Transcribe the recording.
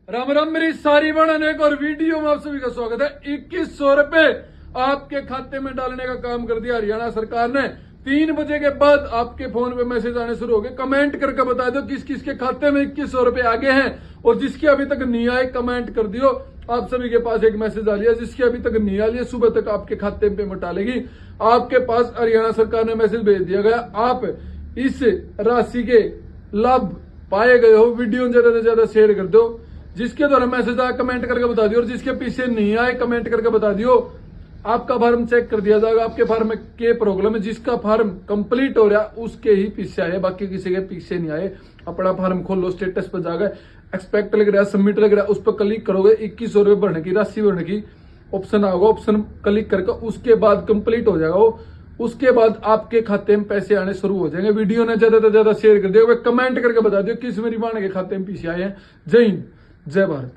राम राम मेरी सारी बहन, एक और वीडियो में आप सभी का स्वागत है। 2100 रुपए आपके खाते में डालने का काम कर दिया हरियाणा सरकार ने। 3 बजे के बाद आपके फोन पे मैसेज आने शुरू हो गए। कमेंट करके बता दो किस किस के खाते में 2100 रुपए आगे हैं, और जिसके अभी तक नहीं आए कमेंट कर दियो। आप सभी के पास एक मैसेज आ लिया, जिसके अभी तक नहीं आ लिया सुबह तक आपके खाते में पेमेंट डालेगी। आपके पास हरियाणा सरकार ने मैसेज भेज दिया गया, आप इस राशि के लाभ पाए गए हो। वीडियो ज्यादा से ज्यादा शेयर कर दो। जिसके द्वारा मैसेज आया कमेंट करके बता दियो, और जिसके पीछे नहीं आए कमेंट करके बता दियो। आपका फार्म चेक कर दिया जाएगा। आपके फार्म में क्या प्रॉब्लम है, जिसका फार्म कंप्लीट हो रहा उसके ही पीछे आए, बाकी किसी के पीछे नहीं आए। अपना फार्म खोलो, स्टेटस पर जाकर एक्सपेक्ट लग रहा है, सबमिट लग रहा है, उस पर क्लिक करोगे। 2100 रुपए भरने की राशि भरने की ऑप्शन आएगा, ऑप्शन क्लिक करके उसके बाद कंप्लीट हो जाएगा वो। उसके बाद आपके खाते में पैसे आने शुरू हो जाएंगे। वीडियो ने ज्यादा से ज्यादा शेयर कर दिया, कमेंट करके बता दियो किस मेरी बाण के खाते में पैसे आए हैं। जय हिंद, जय भारत।